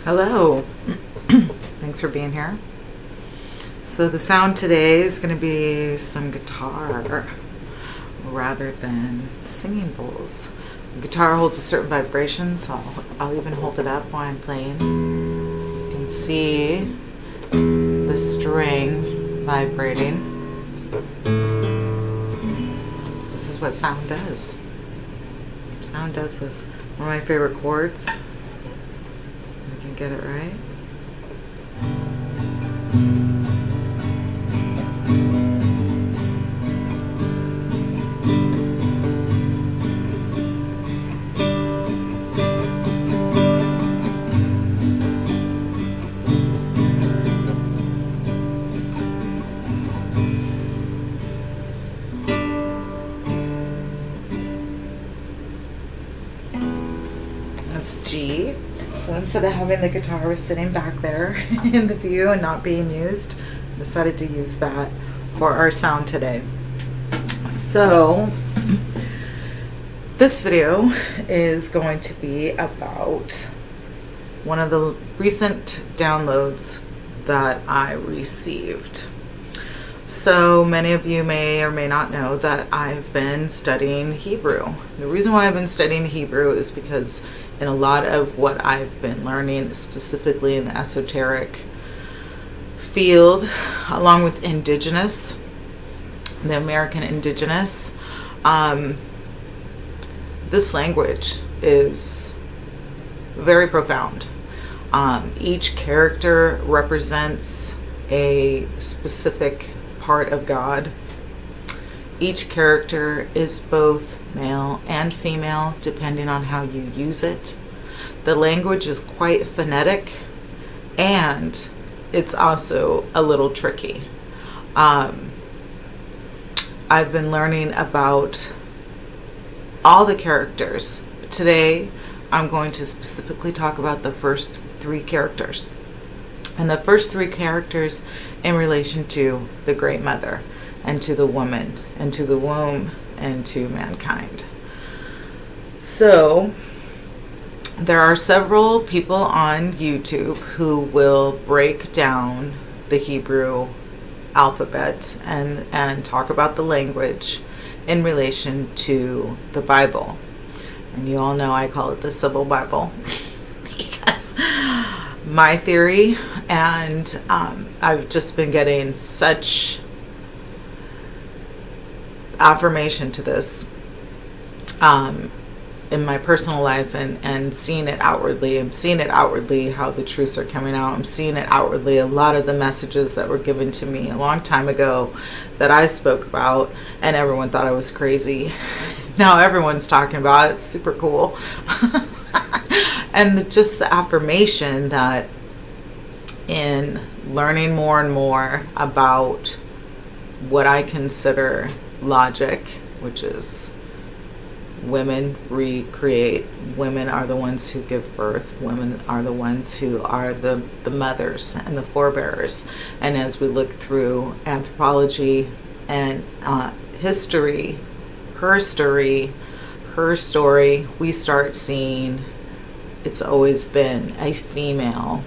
Hello. Thanks for being here. So the sound today is going to be some guitar rather than singing bowls. The guitar holds a certain vibration, so I'll even hold it up while I'm playing. You can see the string vibrating. This is what sound does. Sound does this. One of my favorite chords. I can get it right. That's G. So instead of having the guitar sitting back there in the view and not being used, I decided to use that for our sound today. So this video is going to be about one of the recent downloads that I received. So many of you may or may not know that I've been studying Hebrew. The reason why I've been studying Hebrew is because in a lot of what I've been learning, specifically in the esoteric field, along with indigenous, the American indigenous, this language is very profound. Each character represents a specific part of God. Each character is both male and female, depending on how you use it. The language is quite phonetic, and it's also a little tricky. I've been learning about all the characters. Today, I'm going to specifically talk about the first three characters. And the first three characters in relation to the Great Mother, and to the woman, and to the womb, and to mankind. So there are several people on YouTube who will break down the Hebrew alphabet and talk about the language in relation to the Bible. And you all know I call it the Sybil Bible because my theory, and I've just been getting such affirmation to this in my personal life, and seeing it outwardly. I'm seeing it outwardly how the truths are coming out. I'm seeing it outwardly. A lot of the messages that were given to me a long time ago that I spoke about and everyone thought I was crazy, now everyone's talking about it. It's super cool. And just the affirmation that in learning more and more about what I consider logic, which is women recreate, women are the ones who give birth, women are the ones who are the mothers and the forebearers. And as we look through anthropology and history, her story, we start seeing it's always been a female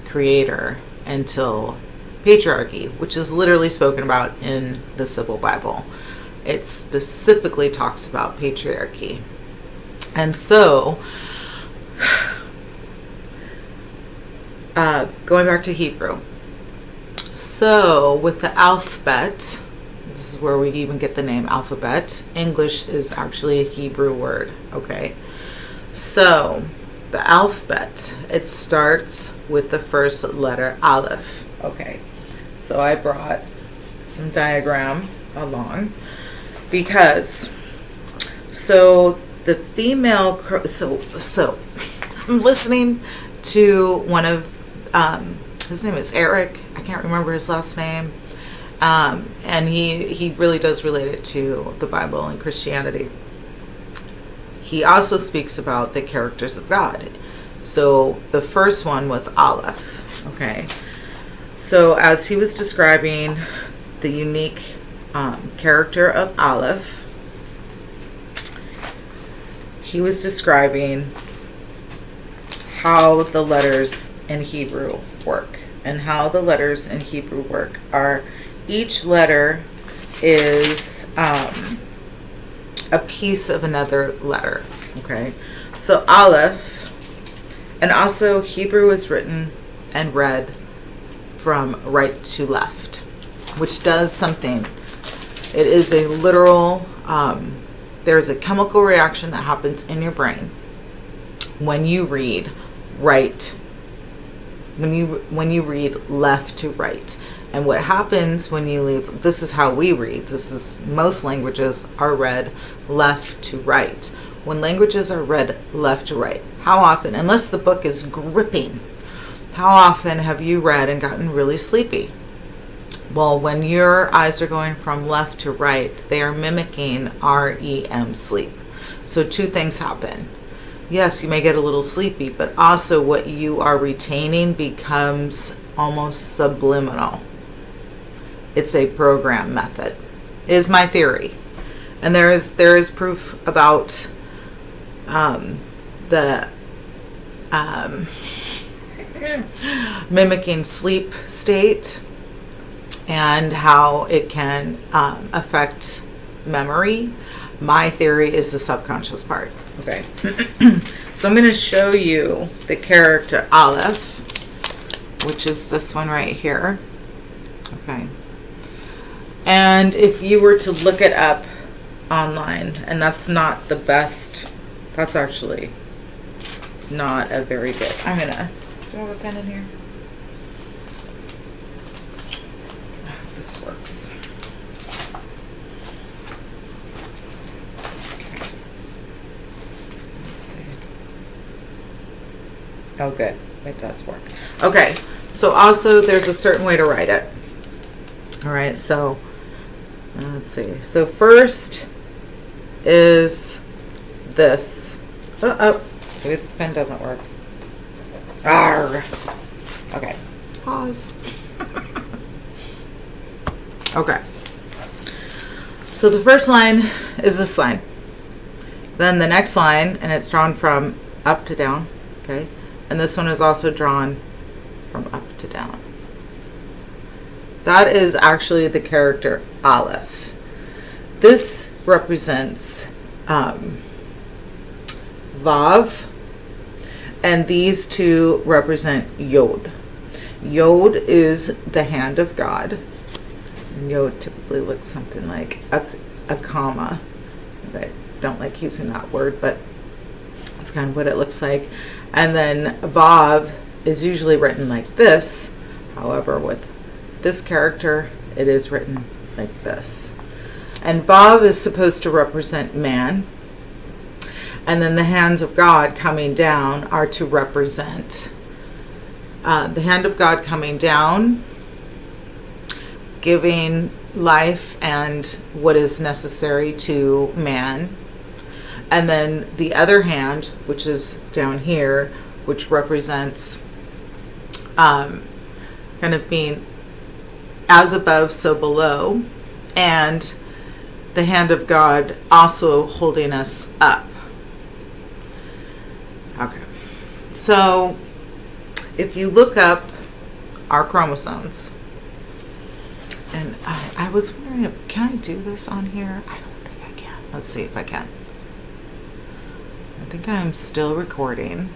creator until patriarchy, which is literally spoken about in the Sybil Bible. It specifically talks about patriarchy. And so, going back to Hebrew. So, with the alphabet, this is where we even get the name alphabet. English is actually a Hebrew word, okay? So, the alphabet, it starts with the first letter, Aleph, okay? So I brought some diagram along because, so the female, so I'm listening to one of, his name is Eric, I can't remember his last name, and he really does relate it to the Bible and Christianity. He also speaks about the characters of God. So the first one was Aleph, okay? So as he was describing the unique character of Aleph, he was describing how the letters in Hebrew work. And how the letters in Hebrew work are, each letter is a piece of another letter. Okay, so Aleph, and also Hebrew is written and read from right to left, which does something. It is a literal, there's a chemical reaction that happens in your brain when you read right, when you read left to right. And what happens when you leave, this is how we read. This is, most languages are read left to right. When languages are read left to right, how often, unless the book is gripping, how often have you read and gotten really sleepy? Well, when your eyes are going from left to right, they are mimicking REM, sleep. So two things happen. Yes, you may get a little sleepy, but also what you are retaining becomes almost subliminal. It's a program method, is my theory. And there is proof about the mimicking sleep state and how it can affect memory. My theory is the subconscious part. Okay. So I'm going to show you the character Aleph, which is this one right here. Okay. And if you were to look it up online, and that's not the best, that's actually not a very good, do I have a pen in here? This works. Okay. Let's see. Oh, good. It does work. Okay. So also there's a certain way to write it. All right. So let's see. So first is this. Oh, maybe this pen doesn't work. Arr. Okay. Pause. Okay. So the first line is this line. Then the next line, and it's drawn from up to down. Okay. And this one is also drawn from up to down. That is actually the character Aleph. This represents Vav, and these two represent Yod. Yod is the hand of God. And Yod typically looks something like a comma. I don't like using that word, but that's kind of what it looks like. And then Vav is usually written like this. However, with this character, it is written like this. And Vav is supposed to represent man. And then the hands of God coming down are to represent the hand of God coming down, giving life and what is necessary to man. And then the other hand, which is down here, which represents kind of being as above, so below. And the hand of God also holding us up. Okay. So if you look up our chromosomes, and I was wondering, can I do this on here? I don't think I can. Let's see if I can. I think I'm still recording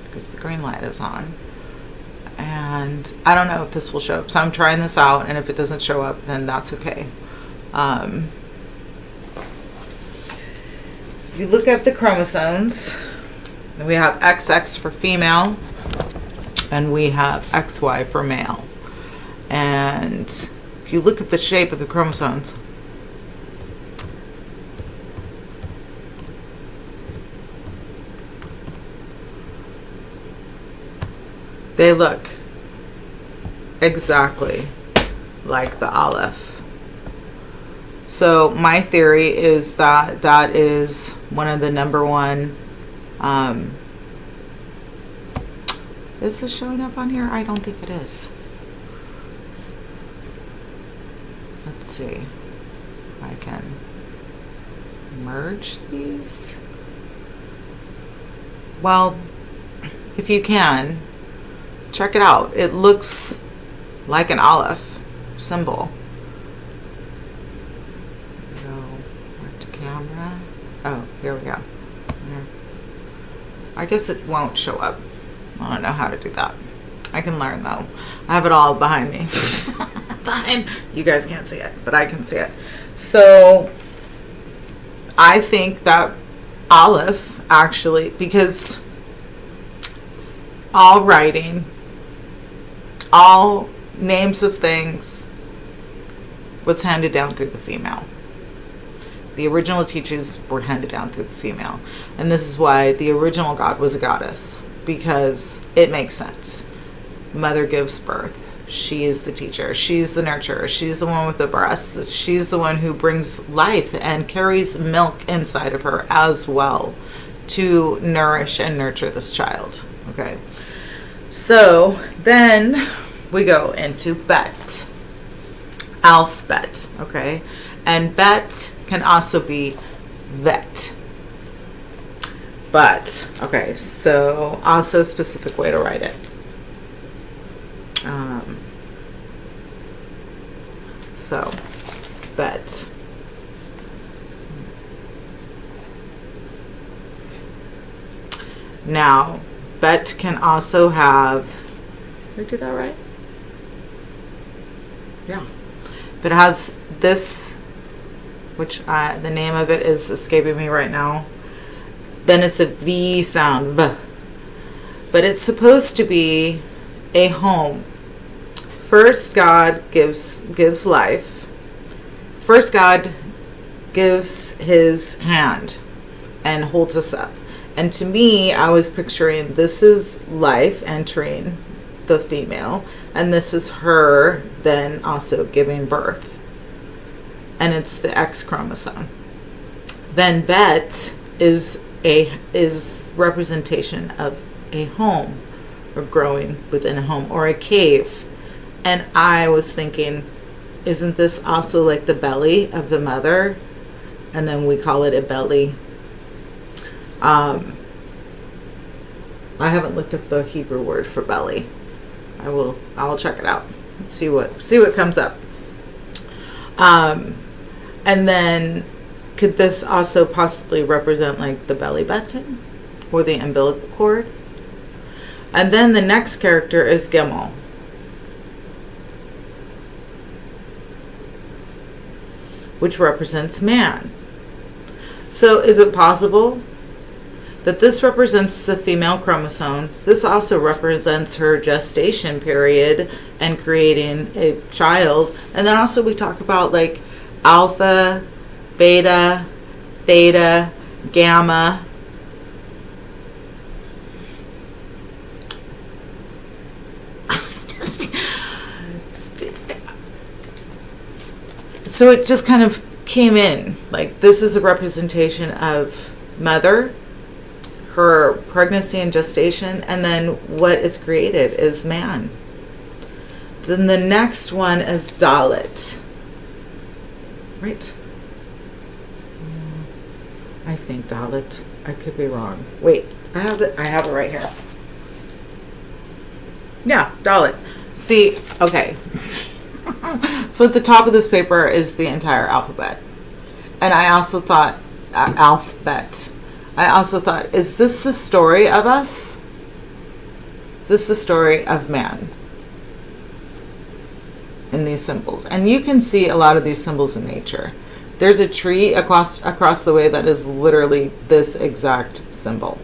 because the green light is on. And I don't know if this will show up. So I'm trying this out, and if it doesn't show up, then that's okay. If you look at the chromosomes, we have XX for female, and we have XY for male. And if you look at the shape of the chromosomes, they look exactly like the Aleph. So my theory is that that is one of the number one. Is this showing up on here? I don't think it is. Let's see if I can merge these. Well, if you can, check it out. It looks like an Aleph symbol. Go back to camera. Oh, here we go. I guess it won't show up. I don't know how to do that. I can learn though. I have it all behind me. You guys can't see it, but I can see it. So I think that Aleph actually, because all writing, all names of things was handed down through the female. The original teachings were handed down through the female. And this is why the original God was a goddess, because it makes sense. Mother gives birth. She is the teacher. She's the nurturer. She's the one with the breasts. She's the one who brings life and carries milk inside of her as well to nourish and nurture this child. Okay. So then we go into Bet. Aleph-Bet. Okay. And Bet can also be vet. But, okay, so also a specific way to write it. So, Bet. Now, Bet can also have, did I do that right? Yeah. If it has this, which the name of it is escaping me right now, then it's a V sound, V. But it's supposed to be a home. First, God gives life. First, God gives his hand and holds us up. And to me, I was picturing this is life entering the female, and this is her then also giving birth. And it's the X chromosome. Then Bet is representation of a home, or growing within a home, or a cave. And I was thinking, isn't this also like the belly of the mother? And then we call it a belly. I haven't looked up the Hebrew word for belly. I will check it out. See what comes up. And then could this also possibly represent like the belly button or the umbilical cord? And then the next character is Gimel, which represents man. So is it possible that this represents the female chromosome? This also represents her gestation period and creating a child. And then also we talk about like alpha, beta, theta, gamma. So it just kind of came in like this is a representation of mother, her pregnancy and gestation, and then what is created is man. Then the next one is Dalet. Right? I think Dalet. I could be wrong. Wait, I have it right here. Yeah, Dalet. See, okay. So at the top of this paper is the entire alphabet. And I also thought, Aleph-Bet. I also thought, is this the story of us? Is this the story of man? In these symbols. And you can see a lot of these symbols in nature. There's a tree across the way that is literally this exact symbol.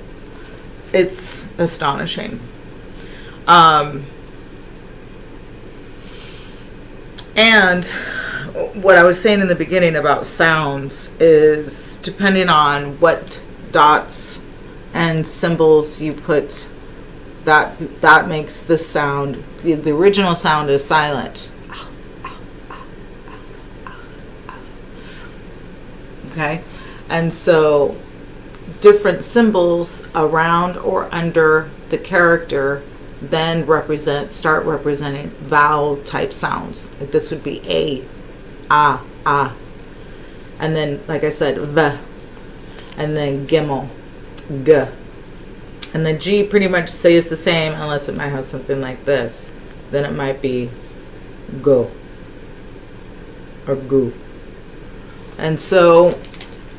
It's astonishing. And what I was saying in the beginning about sounds is depending on what dots and symbols you put, that makes the sound. The original sound is silent. Okay, and so different symbols around or under the character then start representing vowel type sounds. Like this would be a, and then like I said, v, and then gimel, g, And the G pretty much stays the same unless it might have something like this. Then it might be go or goo. And so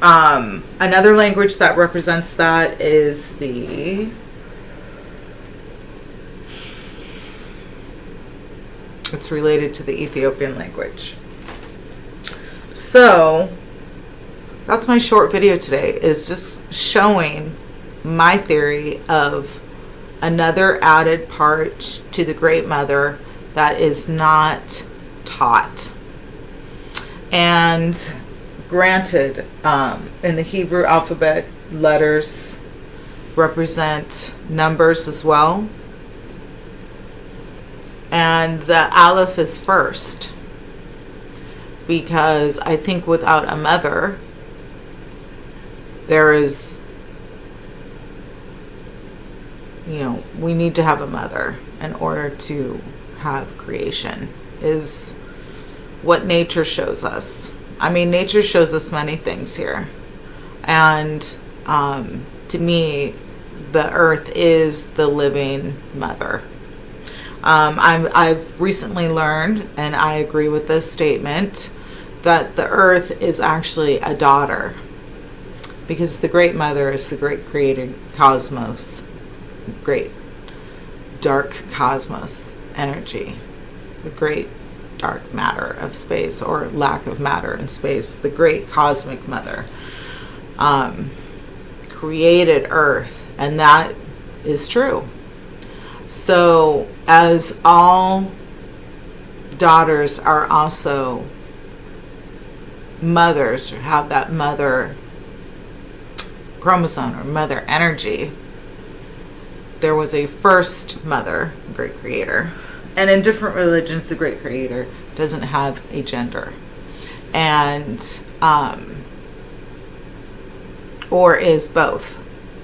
another language that represents that is it's related to the Ethiopian language. So that's my short video today, is just showing my theory of another added part to the Great Mother that is not taught. And granted, in the Hebrew alphabet, letters represent numbers as well. And the Aleph is first, because I think without a mother, there is, we need to have a mother in order to have creation, is what nature shows us. I mean, nature shows us many things here. And to me, the earth is the living mother. I've recently learned, and I agree with this statement, that the earth is actually a daughter, because the Great Mother is the great created cosmos, great dark cosmos energy, the great dark matter of space, or lack of matter in space. The great cosmic mother created earth, and that is true. So as all daughters are also mothers, or have that mother chromosome or mother energy, there was a first mother, great creator. And in different religions, the great creator doesn't have a gender. And or is both,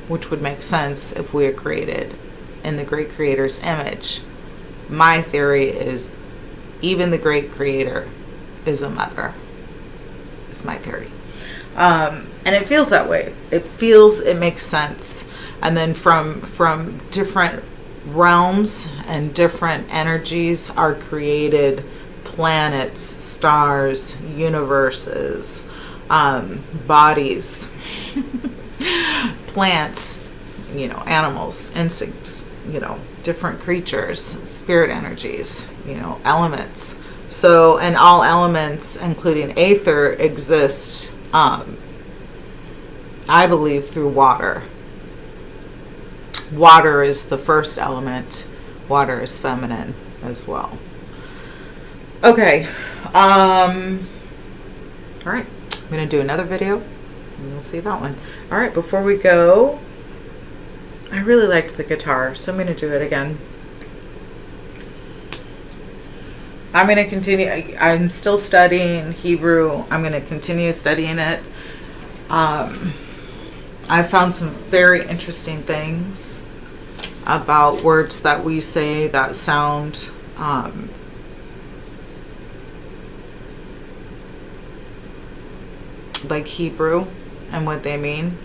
which would make sense if we are created in the great creator's image. My theory is even the great creator is a mother. It's my theory. And it feels that way. It makes sense. And then from different realms and different energies are created planets, stars, universes, bodies, plants, animals, insects, different creatures, spirit energies, elements. So, and all elements, including aether, exist, I believe, through water. Water is the first element. Water is feminine as well. Okay. All right. I'm going to do another video, and you'll see that one. All right. Before we go, I really liked the guitar, so I'm going to do it again. I'm going to continue. I'm still studying Hebrew. I'm going to continue studying it. I found some very interesting things about words that we say that sound like Hebrew and what they mean.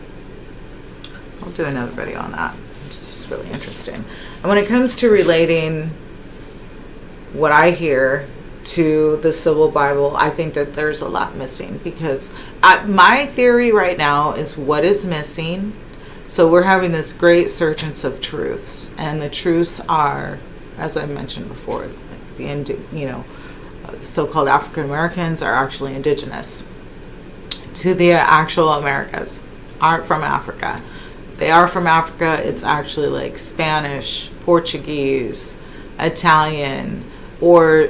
I'll do another video on that. It's just really interesting. And when it comes to relating what I hear to the Civil Bible, I think that there's a lot missing, because my theory right now is what is missing. So we're having this great surgence of truths, and the truths are, as I mentioned before, like the so-called African Americans are actually indigenous to the actual Americas, aren't from Africa. They are from Africa. It's actually like Spanish, Portuguese, Italian, or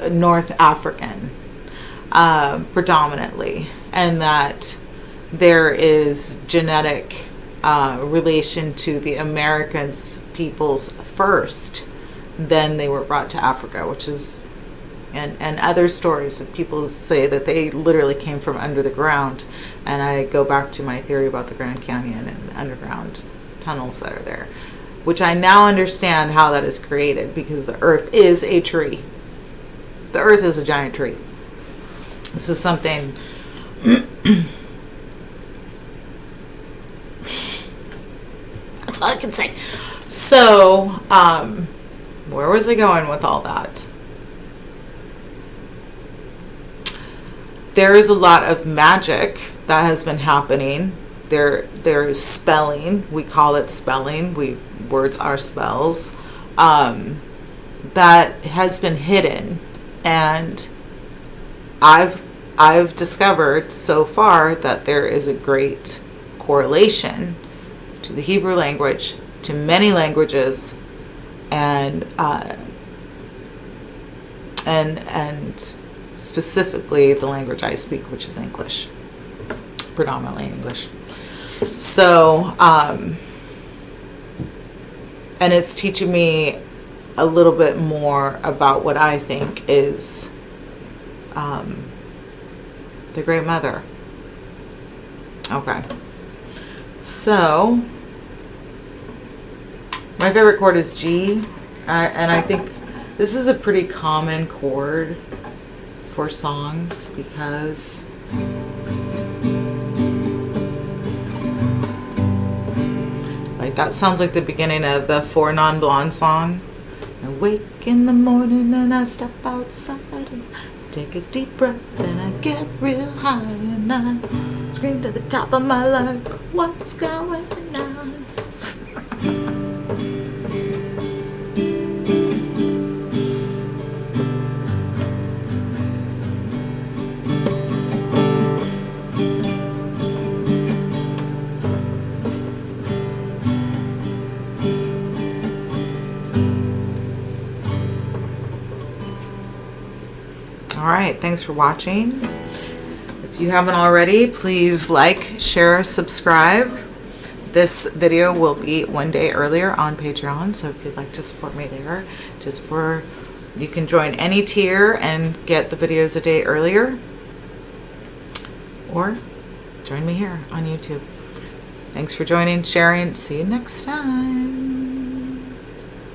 North African predominantly, and that there is genetic relation to the Americans peoples first, then they were brought to Africa, which is, and other stories of people say that they literally came from under the ground. And I go back to my theory about the Grand Canyon and the underground tunnels that are there, which I now understand how that is created, because the earth is a tree. The earth is a giant tree. This is something That's all I can say. So, where was I going with all that? There is a lot of magic that has been happening. There is spelling. We call it spelling. Words are spells. That has been hidden, and I've discovered so far that there is a great correlation to the Hebrew language, to many languages, and specifically the language I speak, which is English, predominantly English. So, and it's teaching me a little bit more about what I think is the Great Mother. Okay. So, my favorite chord is G, and I think this is a pretty common chord for songs because like that sounds like the beginning of the Four Non-Blonde song. I wake in the morning and I step outside and take a deep breath and I get real high and I scream to the top of my lungs, what's going on? All right, thanks for watching. If you haven't already, please like, share, subscribe. This video will be one day earlier on Patreon, so if you'd like to support me there, you can join any tier and get the videos a day earlier, or join me here on YouTube. Thanks for joining, sharing. See you next time.